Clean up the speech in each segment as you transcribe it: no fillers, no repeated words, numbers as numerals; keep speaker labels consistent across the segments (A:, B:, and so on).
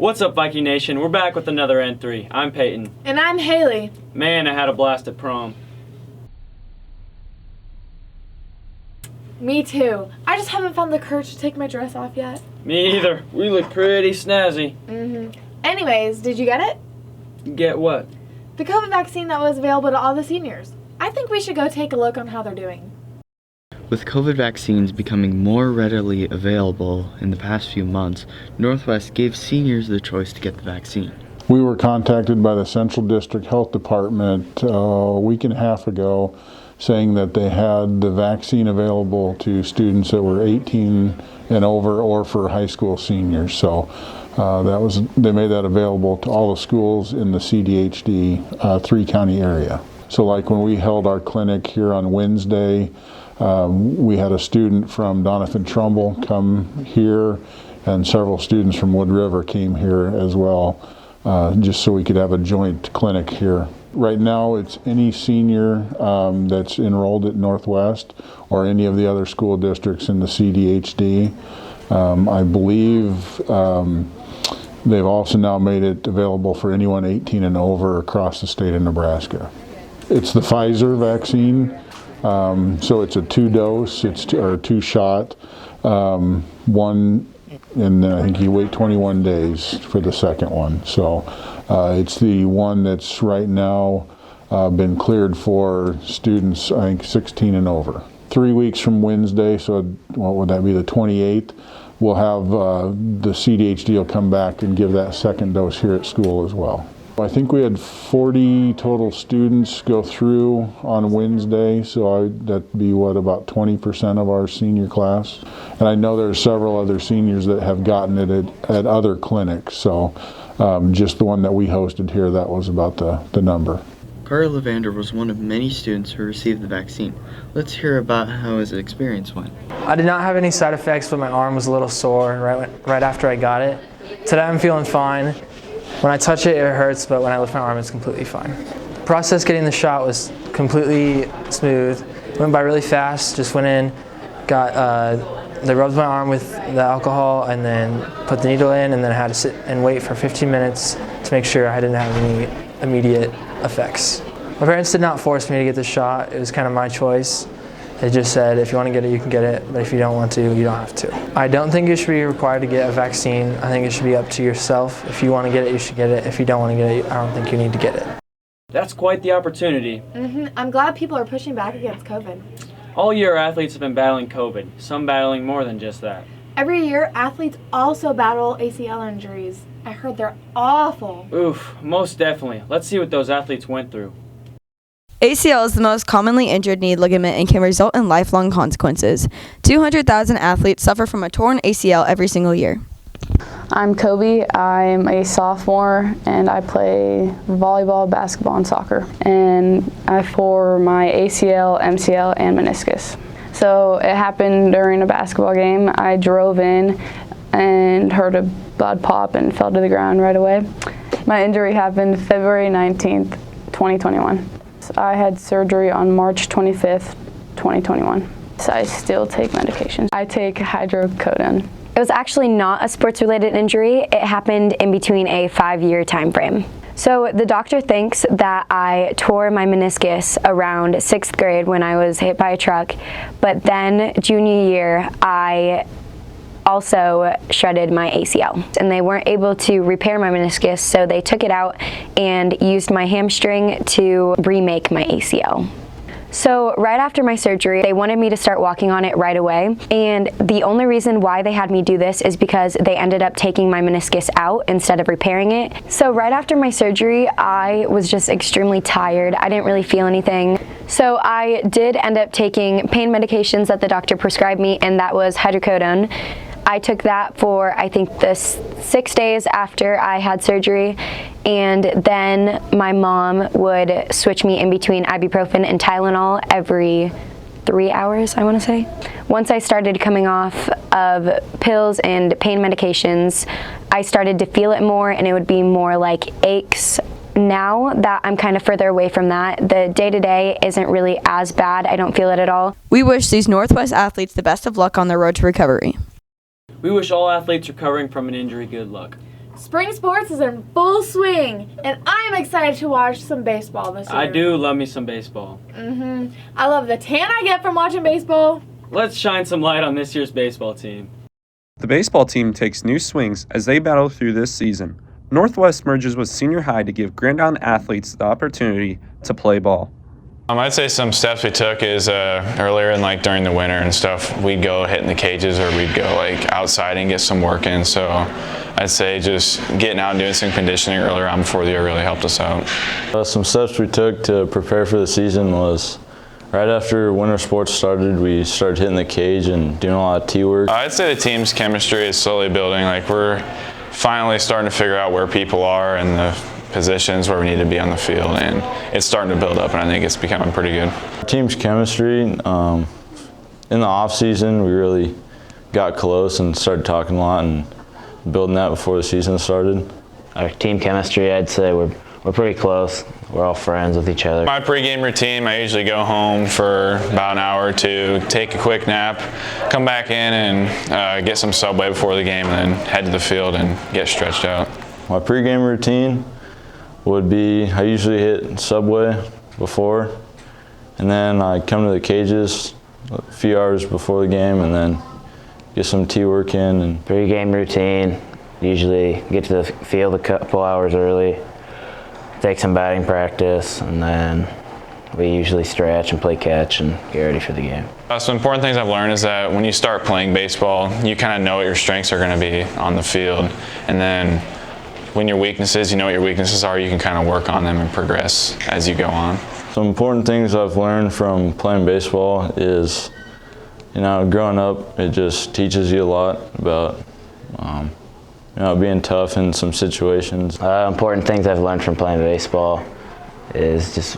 A: What's up, Viking Nation? We're back with another N3. I'm Payton.
B: And I'm Hayley.
A: Man, I had a blast at prom.
B: Me too. I just haven't found the courage to take my dress off yet.
A: Me either. We look pretty snazzy.
B: Anyways, did you get it?
A: Get what?
B: The COVID vaccine that was available to all the seniors. I think we should go take a look on how they're doing.
C: With COVID vaccines becoming more readily available in the past few months, Northwest gave seniors the choice to get the vaccine.
D: We were contacted by the Central District Health Department a week and a half ago saying that they had the vaccine available to students that were 18 and over or for high school seniors. So they made that available to all the schools in the CDHD 3-county area. So like when we held our clinic here on Wednesday, we had a student from Doniphan Trumbull come here, and several students from Wood River came here as well, just so we could have a joint clinic here. Right now, it's any senior that's enrolled at Northwest or any of the other school districts in the CDHD. I believe they've also now made it available for anyone 18 and over across the state of Nebraska. It's the Pfizer vaccine. So it's a 2-dose, it's or 2-shot, one, and then I think you wait 21 days for the second one. So it's the one that's right now been cleared for students, I think 16 and over. 3 weeks from Wednesday, so what would that be, the 28th, we'll have the CDHD will come back and give that second dose here at school as well. I think we had 40 total students go through on Wednesday, so that'd be about 20% of our senior class. And I know there's several other seniors that have gotten it at other clinics, so just the one that we hosted here, that was about the number.
C: Carter Levander was one of many students who received the vaccine. Let's hear about how his experience went.
E: I did not have any side effects, but my arm was a little sore right after I got it. Today I'm feeling fine. When I touch it, it hurts, but when I lift my arm, it's completely fine. The process getting the shot was completely smooth. It went by really fast, just went in, they rubbed my arm with the alcohol and then put the needle in, and then I had to sit and wait for 15 minutes to make sure I didn't have any immediate effects. My parents did not force me to get the shot. It was kind of my choice. They just said, if you want to get it, you can get it, but if you don't want to, you don't have to. I don't think you should be required to get a vaccine. I think it should be up to yourself. If you want to get it, you should get it. If you don't want to get it, I don't think you need to get it.
A: That's quite the opportunity.
B: I'm glad people are pushing back against COVID.
A: All year, athletes have been battling COVID, some battling more than just that.
B: Every year, athletes also battle ACL injuries. I heard they're awful.
A: Oof, most definitely. Let's see what those athletes went through.
F: ACL is the most commonly injured knee ligament and can result in lifelong consequences. 200,000 athletes suffer from a torn ACL every single year.
G: I'm Kobe. I'm a sophomore and I play volleyball, basketball, and soccer. And I tore my ACL, MCL, and meniscus. So it happened during a basketball game. I drove in and heard a blood pop and fell to the ground right away. My injury happened February 19th, 2021. I had surgery on March 25th, 2021. So I still take medication. I take hydrocodone.
H: It was actually not a sports-related injury. It happened in between a 5-year time frame. So the doctor thinks that I tore my meniscus around 6th grade when I was hit by a truck, but then junior year I also shredded my ACL, and they weren't able to repair my meniscus, so they took it out and used my hamstring to remake my ACL. So right after my surgery, they wanted me to start walking on it right away, and the only reason why they had me do this is because they ended up taking my meniscus out instead of repairing it. So right after my surgery, I was just extremely tired. I didn't really feel anything. So I did end up taking pain medications that the doctor prescribed me, and that was hydrocodone. I took that for, I think, the 6 days after I had surgery, and then my mom would switch me in between ibuprofen and Tylenol every 3 hours, I want to say. Once I started coming off of pills and pain medications, I started to feel it more, and it would be more like aches. Now that I'm kind of further away from that, the day-to-day isn't really as bad. I don't feel it at all.
F: We wish these Northwest athletes the best of luck on their road to recovery.
A: We wish all athletes recovering from an injury good luck.
B: Spring sports is in full swing, and I'm excited to watch some baseball this year.
A: I do love me some baseball.
B: I love the tan I get from watching baseball.
A: Let's shine some light on this year's baseball team.
I: The baseball team takes new swings as they battle through this season. Northwest merges with senior high to give Grand Island athletes the opportunity to play ball.
J: I'd say some steps we took is earlier in during the winter and stuff, we'd go hit in the cages or we'd go outside and get some work in. So I'd say just getting out and doing some conditioning earlier on before the year really helped us out.
K: Some steps we took to prepare for the season was right after winter sports started, we started hitting the cage and doing a lot of tee work.
J: I'd say the team's chemistry is slowly building. We're finally starting to figure out where people are and the positions where we need to be on the field, and it's starting to build up, and I think it's becoming pretty good.
K: Our team's chemistry, in the off season, we really got close and started talking a lot and building that before the season started.
L: Our team chemistry, I'd say we're pretty close. We're all friends with each other.
J: My pregame routine, I usually go home for about an hour or two, take a quick nap, come back in and get some Subway before the game, and then head to the field and get stretched out.
K: My pregame routine would be, I usually hit Subway before, and then I come to the cages a few hours before the game and then get some tee work in. And
L: pregame routine, usually get to the field a couple hours early, take some batting practice, and then we usually stretch and play catch and get ready for the game.
J: Some important things I've learned is that when you start playing baseball, you kind of know what your strengths are going to be on the field, and then when your weaknesses, you know what your weaknesses are, you can kind of work on them and progress as you go on.
K: Some important things I've learned from playing baseball is, growing up, it just teaches you a lot about, being tough in some situations.
L: Important things I've learned from playing baseball is just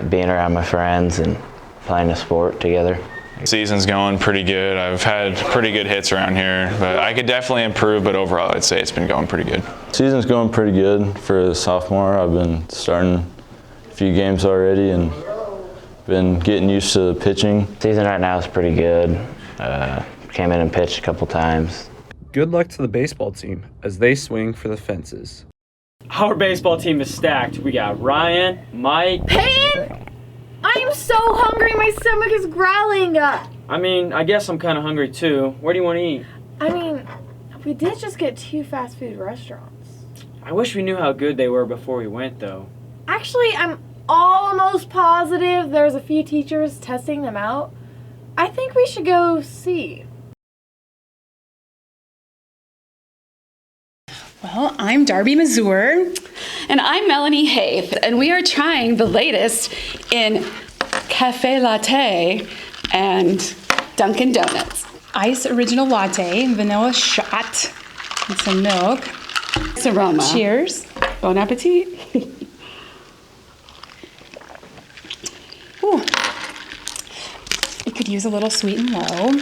L: being around my friends and playing a sport together.
J: Season's going pretty good. I've had pretty good hits around here, but I could definitely improve, but overall I'd say it's been going pretty good.
K: Season's going pretty good for the sophomore. I've been starting a few games already and been getting used to the pitching.
L: Season right now is pretty good. Came in and pitched a couple times.
I: Good luck to the baseball team as they swing for the fences.
A: Our baseball team is stacked. We got Ryan, Mike,
B: Payton! I'm so hungry, my stomach is growling.
A: I guess I'm kind of hungry too. Where do you want to eat?
B: We did just get 2 fast food restaurants.
A: I wish we knew how good they were before we went, though.
B: Actually, I'm almost positive there's a few teachers testing them out. I think we should go see.
M: Well, I'm Darby Mazur.
N: And I'm Melanie Haith, and we are trying the latest in cafe latte and Dunkin' Donuts.
M: Ice original latte, vanilla shot, and some milk.
N: It's aroma.
M: Cheers.
N: Bon appetit.
M: Ooh. It could use a little sweet and low,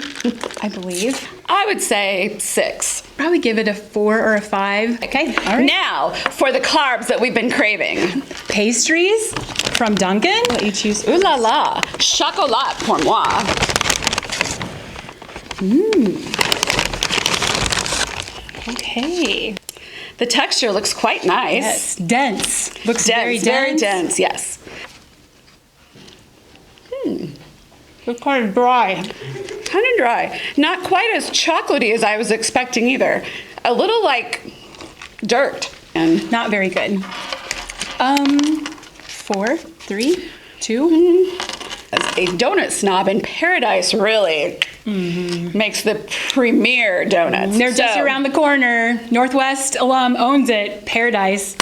M: I believe.
N: I would say 6.
M: Probably give it a 4 or a 5.
N: Okay,
M: all right.
N: Now for the carbs that we've been craving.
M: Pastries from Dunkin'. What you choose?
N: Ooh la la, chocolat pour moi.
M: Okay.
N: The texture looks quite nice.
M: Yes, dense. Looks
N: dense,
M: very dense.
N: Very dense, yes.
M: It's kind of dry.
N: Kind of dry. Not quite as chocolatey as I was expecting either. A little like dirt. And
M: not very good. 4, 3, 2.
N: As a donut snob in Paradise really makes the premier donuts.
M: They're just around the corner. Northwest alum owns it. Paradise.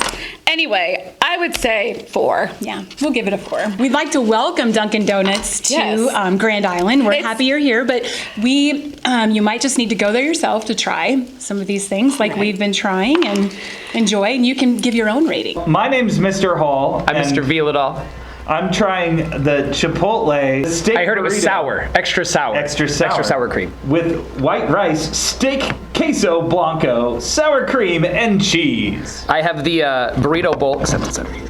N: Anyway, I would say 4.
M: Yeah, we'll give it a 4. We'd like to welcome Dunkin' Donuts to Grand Island. We're happy you're here, but you might just need to go there yourself to try some of these things like we've been trying and enjoy, and you can give your own rating.
O: My name's Mr. Hall.
P: I'm Mr. Vieladol.
O: I'm trying the Chipotle steak
P: I heard it was
O: burrito.
P: sour. Extra sour.
O: Extra sour.
P: Extra sour cream.
O: With white rice, steak, queso blanco, sour cream, and cheese.
P: I have the burrito bowl, except it's over here.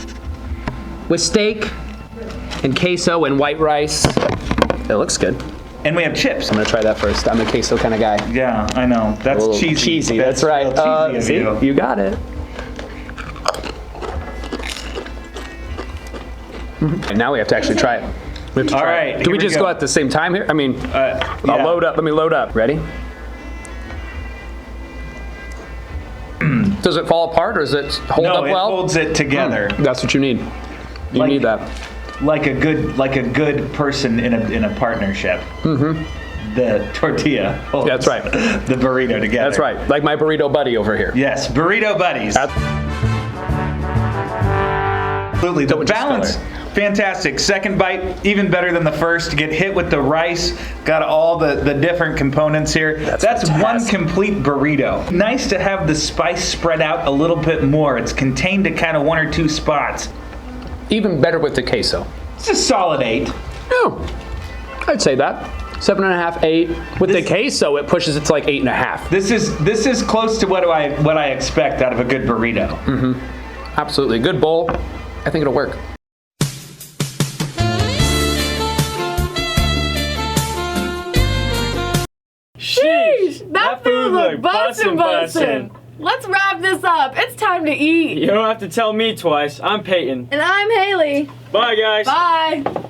P: With steak and queso and white rice. It looks good.
O: And we have chips.
P: I'm gonna try that first. I'm a queso kind of guy.
O: Yeah, I know. That's cheesy.
P: Cheesy. That's right.
O: Cheesy of
P: See, you got it. And now we have to actually try it. We have to
O: All
P: try
O: right,
P: it. Do we
O: here we
P: just
O: go.
P: go at the same time here? I mean, I'll load up. Let me load up. Ready? Does it fall apart or does it hold up well?
O: No, it holds it together.
P: That's what you need. You need that.
O: Like a good person in a partnership. Mm-hmm. The tortilla holds
P: That's right.
O: the burrito together.
P: That's right. Like my burrito buddy over here.
O: Yes, burrito buddies. Absolutely. The balance, fantastic. Second bite, even better than the first. Get hit with the rice. Got all the different components here. That's one complete burrito. Nice to have the spice spread out a little bit more. It's contained to kind of one or two spots.
P: Even better with the queso.
O: It's a solid 8.
P: No, I'd say that. 7.5, 8. With the queso, it pushes it to like 8.5.
O: This is close to what I expect out of a good burrito.
P: Mm-hmm. Absolutely. Good bowl. I think it'll work.
B: Sheesh, that food looked bussin'. Let's wrap this up. It's time to eat.
A: You don't have to tell me twice. I'm Payton.
B: And I'm Hayley.
A: Bye, guys.
B: Bye.